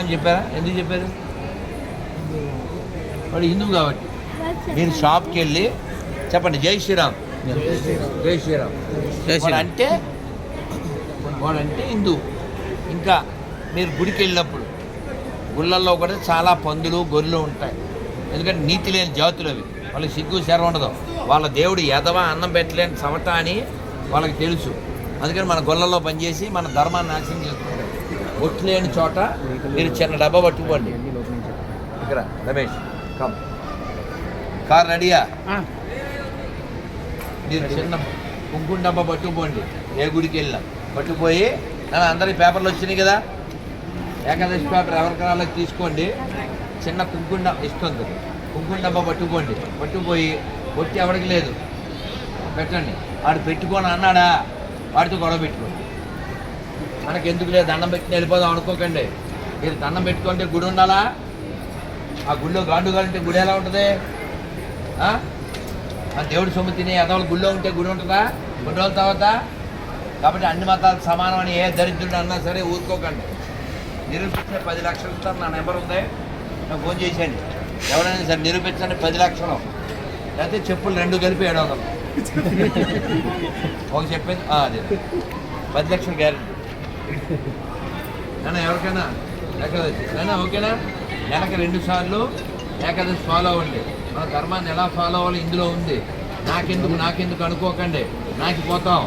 చెప్పారా? ఎందుకు చెప్పారు? వాడు హిందువు కాబట్టి. మీరు షాప్కి వెళ్ళి చెప్పండి జై శ్రీరామ్, జై శ్రీరామ్. వాడంటే హిందువు. ఇంకా మీరు గుడికి వెళ్ళినప్పుడు గుళ్ళల్లో కూడా చాలా పందులు గొర్రెలు ఉంటాయి. ఎందుకంటే నీతి లేని జాతులు అవి. వాళ్ళకి సిగ్గు శరం ఉండదు. వాళ్ళ దేవుడు ఎదవా అన్నం పెట్టలేని సమట అని వాళ్ళకి తెలుసు. అందుకని మన గొళ్ళల్లో పనిచేసి మన ధర్మాన్ని నాశనం చేసుకుంటారు. ఒట్లు లేని చోట మీరు చిన్న డబ్బా పట్టుకోండి. ఇక్కడ రమేష్ కమ్ కార్ రెడీయా? మీరు చిన్న కుంకుమ డబ్బా పట్టుకుపోండి. ఏ గుడికి వెళ్ళినా పట్టుకుపోయి అందరి పేపర్లు వచ్చినాయి కదా, ఏకాదశి పేపర్ ఎవరికి వాళ్ళకి తీసుకోండి. చిన్న కుంకుమ ఇస్తుంది, కుంకుమ డబ్బా పట్టుకుపోండి. పట్టుకుపోయి ఒట్టి ఎవరికి లేదు పెట్టండి. వాడు పెట్టుకొని అన్నాడా వాడితో గొడవ పెట్టుకోండి. మనకి ఎందుకు లేదు, దండం పెట్టుకుని వెళ్ళిపోదాం అనుకోకండి. మీరు దండం పెట్టుకుంటే గుడి ఉండాలా? ఆ గుడిలో గాండు గాలంటే గుడి ఎలా ఉంటుంది? మన దేవుడి సొమ్ము తినే ఎదవల గుడిలో ఉంటే గుడి ఉంటుందా? కొన్ని రోజుల తర్వాత. కాబట్టి అన్ని మతాలకు సమానం అని ఏ దరిద్రుడు అన్నా సరే ఊరుకోకండి. నిరూపించే 10 లక్షలు ఇస్తాను, నా నెంబర్ ఉంది, నాకు ఫోన్ చేసేయండి. ఎవరైనా సరే నిరూపించండి 10 లక్షలు, లేకపోతే చెప్పులు 2 కలిపి 700. ఒక చెప్పేది అదే 10 లక్షలు గ్యారెంటీ. నాన్న ఎవరికైనా ఏకాదశి నాన్న ఓకేనా? నెలకు 2 సార్లు ఏకాదశి ఫాలో అవ్వండి. మన ధర్మాన్ని ఎలా ఫాలో అవ్వాలి ఇందులో ఉంది. నాకెందుకు అనుకోకండి. పోతాం.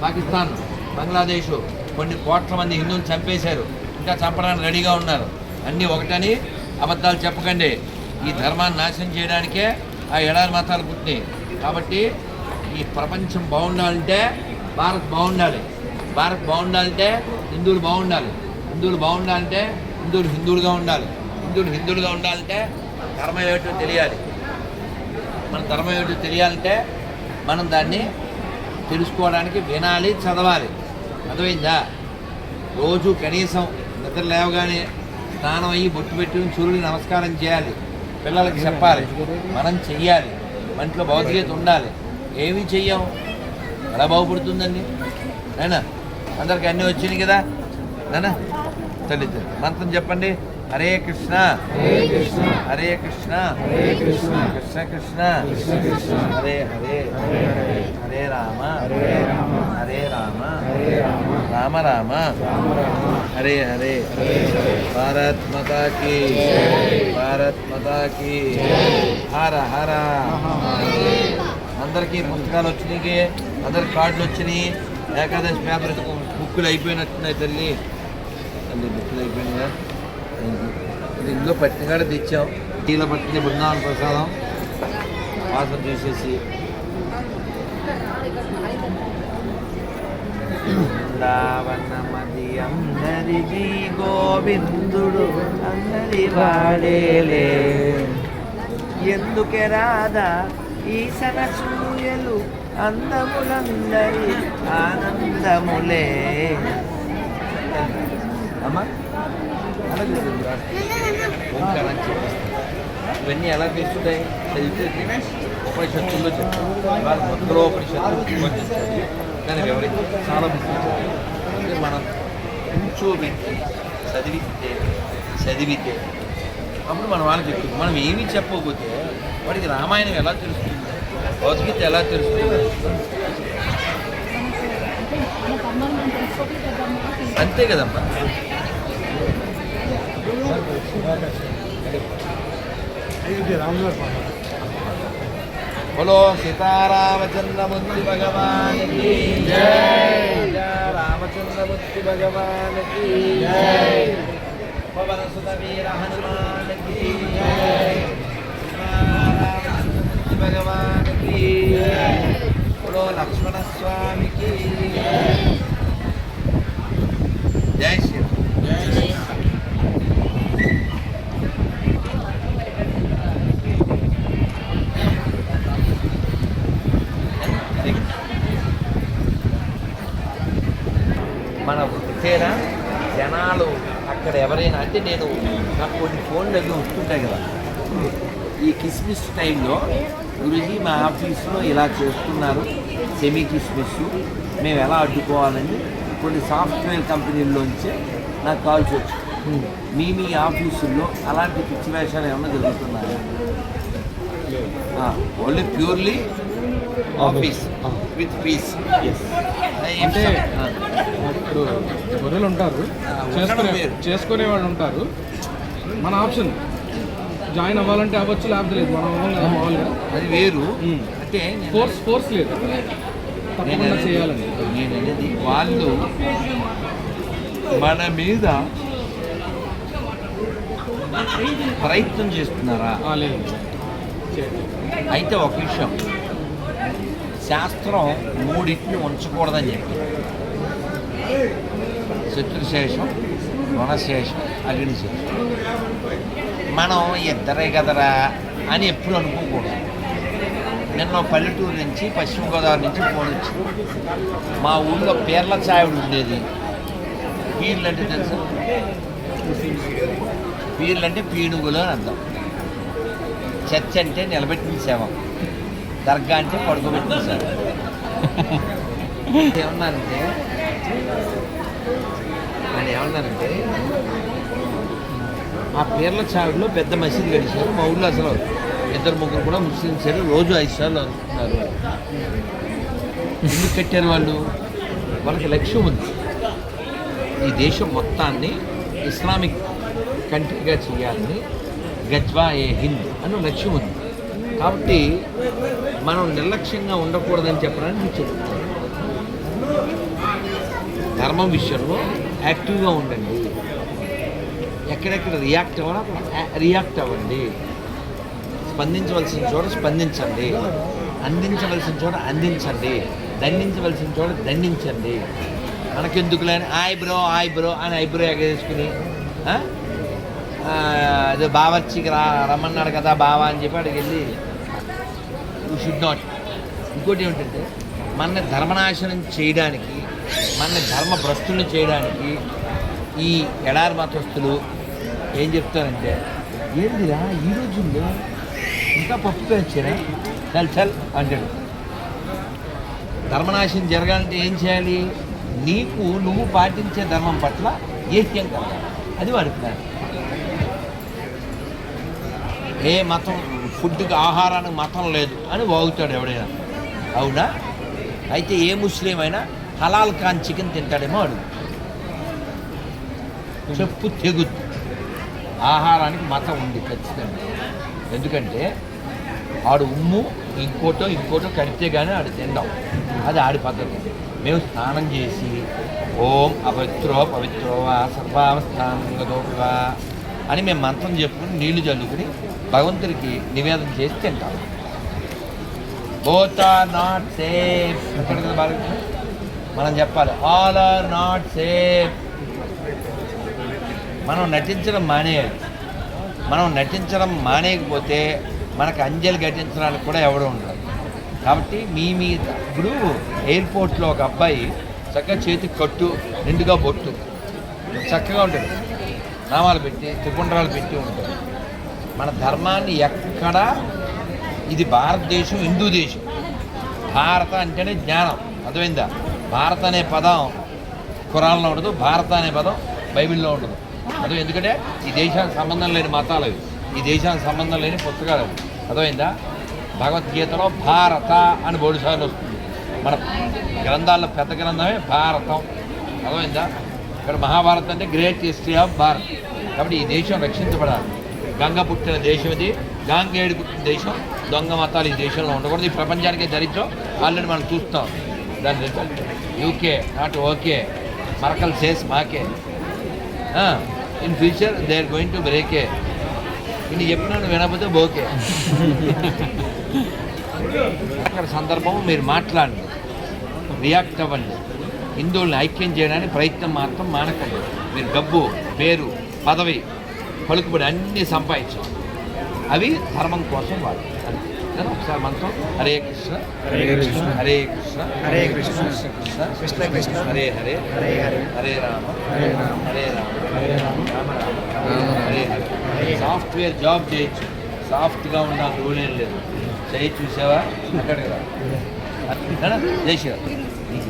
పాకిస్తాన్, బంగ్లాదేశ్ కొన్ని కోట్ల మంది హిందువులు చంపేశారు, ఇంకా చంపడానికి రెడీగా ఉన్నారు. అన్నీ ఒకటని అబద్ధాలు చెప్పకండి. ఈ ధర్మాన్ని నాశనం చేయడానికే ఆ ఎడారి మతాలు పుట్టినాయి. కాబట్టి ఈ ప్రపంచం బాగుండాలంటే భారత్ బాగుండాలి. భారత్ బాగుండాలంటే హిందువులు బాగుండాలి. హిందువులు బాగుండాలంటే హిందువులు హిందువులుగా ఉండాలి. హిందువులుగా ఉండాలంటే ధర్మం ఏమిటో తెలియాలి. మన ధర్మం ఏమిటో తెలియాలంటే మనం దాన్ని తెలుసుకోవడానికి వినాలి, చదవాలి. అర్థమైందా? రోజు కనీసం నిద్ర లేవగానే స్నానం అయ్యి బొట్టు పెట్టుకుని సూర్యుడికి నమస్కారం చేయాలి. పిల్లలకి చెప్పాలి, మనం చెయ్యాలి. మన ఇంట్లో భౌతికత ఉండాలి. ఏమీ చెయ్యం, ఎలా బాగుపడుతుందండి? నాయనా అందరికి అన్నీ వచ్చినాయి కదా నాన్న? తల్లిదండ్రులు మంత్రం చెప్పండి. హరే కృష్ణ హరే కృష్ణ కృష్ణ కృష్ణ హరే హరే హరే రామ హరే రామ రామ రామ హరే హరే. భారత్ మాతా కీ భారత్ మాతా కీ హర హర. అందరికీ పుస్తకాలు వచ్చినాయి, అందరికి కార్డులు వచ్చినాయి. ఏకాదశి పేపర్ బుక్కులు అయిపోయినట్టున్నాయి తల్లి. బుక్కులు అయిపోయినాయా? ఇందులో పట్టిన కాడ తెచ్చాం. టీలో పట్టిన బృందావన ప్రసాదం వాసన చూసేసి బృందావనమది అందరిది గోవిందుడు అందరి వాడేలే. ఎందుకే రాదా ఈశన సూయలు అందములందరి ఆనందములే. అమ్మా ఓంకారాన్ని చెప్పేస్తాను. ఇవన్నీ ఎలా తెలుస్తుంటాయి? చదివితే ఉపనిషత్తుల్లో చెప్తాను. వాళ్ళు మంత్రోపనిషత్తులు చదివి దాన్ని వివరించి చాలా ముఖ్యం. అంటే మనం కూర్చోబెట్టి చదివితే అప్పుడు మనం వాళ్ళకి చెప్తుంది. మనం ఏమీ చెప్పకపోతే వాడికి రామాయణం ఎలా తెలుస్తుంది, భగవద్గీత ఎలా తెలుస్తుంది? అంతే కదమ్మా. बोलो सीतारामचंद्रमूर्ति भगवान की जय, रामचंद्रमूर्ति भगवान की जय, पवन सुत वीर हनुमान की जय, रामचंद्रमूर्ति भगवान की जय, बोलो लक्ष्मण स्वामी की जय. जय श्री जय. మన వృత్తేనా జనాలు అక్కడ ఎవరైనా అంటే నాకు కొన్ని ఫోన్లు అవి వస్తుంటాయి కదా. ఈ కిస్మిస్ టైంలో గురూజీ మా ఆఫీస్లో ఇలా చేస్తున్నారు సెమీ కిస్మిస్, మేము ఎలా అడ్డుకోవాలని కొన్ని సాఫ్ట్వేర్ కంపెనీల్లోంచి నాకు కాల్స్ వచ్చి మీ ఆఫీసుల్లో అలాంటి పిచ్చి వేషాలు ఏమైనా జరుగుతున్నాయా? Only purely office with peace. అంటే ఇప్పుడు గొర్రెలు ఉంటారు, చేసుకునే వాళ్ళు ఉంటారు. మన ఆప్షన్ జాయిన్ అవ్వాలంటే అవ్వచ్చు, లేకపోతే లేదు. మనం అవ్వం కదా మామూలుగా, అది వేరు. అంటే ఫోర్స్ లేదు, తప్పకుండా చేయాలని. నేను అనేది వాళ్ళు మన మీద ప్రయత్నం చేస్తున్నారా? లేదు. అయితే ఒక విషయం, శాస్త్రం మూడింటిని ఉంచకూడదని చెప్పి, శత్రుశేషం, రుణశేషం, అగ్నిశేషం. మనం ఇద్దరే కదరా అని ఎప్పుడు అనుకోకూడదు. నిన్న పల్లెటూరు నుంచి పశ్చిమ గోదావరి నుంచి ఫోన్ వచ్చింది. మా ఊళ్ళో పేర్ల చావిడి ఉండేది. పీర్లు అంటే తెలుసు, పీర్లు అంటే పీనుగులు అని అర్థం. చర్చ్ అంటే నిలబెట్టిన సేవ, దర్గా అంటే పడుకోబెట్టిన సేవ. ఏమన్నారంటే ఆ పీర్ల చావిడిలో పెద్ద మసీదు కట్టించారు. మా ఊళ్ళో అసలు 2-3 కూడా ముస్లిమ్స్ రోజు 5 సార్లు అనుకుంటున్నారు. ఎందుకు కట్టారు వాళ్ళు? వాళ్ళకి లక్ష్యం ఉంది, ఈ దేశం మొత్తాన్ని ఇస్లామిక్ కంట్రీగా చేయాలని, గజ్వా ఏ హింద్ అని లక్ష్యం ఉంది. కాబట్టి మనం నిర్లక్ష్యంగా ఉండకూడదని చెప్పడానికి నేను చెప్తున్నాను. ధర్మం విషయంలో యాక్టివ్గా ఉండండి. ఎక్కడెక్కడ రియాక్ట్ అవ్వాలో అక్కడ రియాక్ట్ అవ్వండి. స్పందించవలసిన చోట స్పందించండి, అందించవలసిన చోట అందించండి, దండించవలసిన చోట దండించండి. మనకెందుకులే ఆయ్ బ్రో అని ఐబ్రో ఎగేసుకుని అదే బావర్చికి రమ్మన్నాడు కదా బావా అని చెప్పి అక్కడికి వెళ్ళి యూ షుడ్ నాట్. ఇంకోటి ఏమిటంటే మన ధర్మనాశనం చేయడానికి, మన ధర్మ భ్రష్టులను చేయడానికి ఈ ఎడారి మతస్థులు ఏం చెప్తారంటే, ఏంటిరా ఈ రోజుల్లో ఇంకా పప్పు పెంచారా చల్ అంటాడు. ధర్మనాశనం జరగాలంటే ఏం చేయాలి? నువ్వు పాటించే ధర్మం పట్ల ఏక్యం కలగాలి. అది వాడి ప్లాన్. ఏ మతం, ఫుడ్కి ఆహారానికి మతం లేదు అని వాగుతాడు ఎవడైనా. అవునా? అయితే ఏ ముస్లిం అయినా హలాల్ ఖాన్ చికెన్ తింటాడేమో అడుగు, చెప్పు తెగుద్దు. ఆహారానికి మతం ఉంది ఖచ్చితంగా. ఎందుకంటే ఆడు ఉమ్ము ఇంకోటో కడితే కానీ ఆడు తిందాం, అది ఆడి పద్ధతి. మేము స్నానం చేసి ఓం పవిత్రోవా సర్వావస్థానంగదోపివా అని మేము మంత్రం చెప్పుకుని నీళ్లు చల్లుకుని భగవంతుడికి నివేదన చేసి తింటాం. బోత్ ఆర్ నాట్ సేఫ్ అంటాడు కదా బాగా. మనం చెప్పాలి ఆల్ ఆర్ నాట్ సేఫ్. మనం నటించడం మానేయకపోతే మనకు అంజలి ఘటించడానికి కూడా ఎవడో ఉండదు. కాబట్టి మీ మీద ఇప్పుడు ఎయిర్పోర్ట్లో ఒక అబ్బాయి చక్కగా చేతికి కట్టు, నిండుగా బొట్టు, చక్కగా ఉంటుంది, నామాలు పెట్టి త్రిపుండ్రాలు పెట్టి ఉంటుంది. మన ధర్మాన్ని ఎక్కడా, ఇది భారతదేశం, హిందూ దేశం. భారత అంటేనే జ్ఞానం, అర్థమైందా? భారత అనే పదం ఖురాన్లో ఉండదు, భారత అనే పదం బైబిల్లో ఉండదు. అదే ఎందుకంటే ఈ దేశానికి సంబంధం లేని మతాలు అవి, ఈ దేశానికి సంబంధం లేని పుస్తకాలు అవి. అర్థమైందా? భగవద్గీతలో భారత అని 3 సార్లు వస్తుంది. మన గ్రంథాల్లో పెద్ద గ్రంథమే భారతం. అర్థమైందా? ఇక్కడ మహాభారతం అంటే గ్రేట్ హిస్టరీ ఆఫ్ భారత్. కాబట్టి ఈ దేశం రక్షించబడాలి. గంగ పుట్టిన దేశం ఇది, గాంగేయుడు పుట్టిన దేశం. దొంగ మతాలు ఈ దేశంలో ఉండకూడదు. ఈ ప్రపంచానికి దరిద్రం ఆల్రెడీ మనం చూస్తాం. దాని రిజల్ట్ యూకే నాట్ ఓకే, మరకల్ సేస్ మాకే. In future they are going to బ్రేకే. ఇది చెప్పినాను వినకపోతే ఓకే. అక్కడ సందర్భం మీరు మాట్లాడండి, రియాక్ట్ అవ్వండి. హిందువుల్ని ఐక్యం చేయడానికి ప్రయత్నం మాత్రం మానకండి. మీరు డబ్బు, పేరు, పదవి, పలుకుబడి అన్నీ సంపాదించాలి, అవి ధర్మం కోసం వాడు. ఒకసారి మంత్రం హరే కృష్ణ హరే కృష్ణ హరే కృష్ణ హరే కృష్ణ కృష్ణ కృష్ణ కృష్ణ హరే హరే హరే హరే హరే రామ హరే రామ హరే రామ హరే రామ రామ రామ హరే హరే. సాఫ్ట్వేర్ జాబ్ చేయొచ్చు, సాఫ్ట్గా ఉన్న రూల్ ఏం లేదు. చేయి చూసావా అక్కడికి రా చేసిరా. నీకు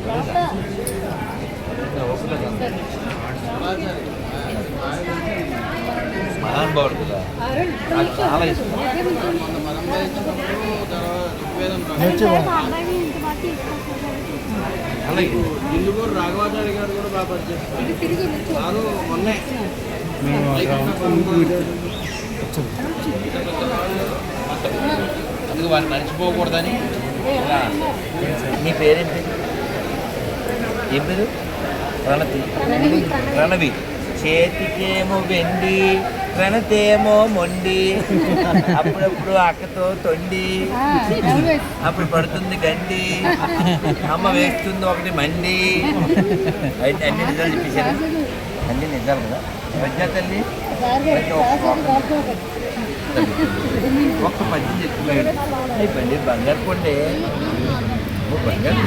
మహానుభావుడు కదా, నాకు చాలా ఇష్టం. అలాగే ఇందుకూరు రాఘవాచార్య గారు కూడా బాగా పరిచయం. వారు మొన్నే అందుకు వారిని మర్చిపోకూడదని ఇలా. నీ పేరేంటి? ఏం పేరు? ప్రణవి. చేతికేమో వెండి, ప్రణతేమో మొండి, అప్పుడప్పుడు అక్కతో తొండి, అప్పుడు పడుతుంది గండి, అమ్మ వేస్తుంది ఒకటి మండి. అయితే అన్ని నిజాలు చెప్పేశారు, అన్ని నిజాలు కదా. ప్రజ్ఞా తల్లి ఒక్క పద్యం చెప్తున్నాడు. అయిపోయింది బంగారు కొండే బంగారు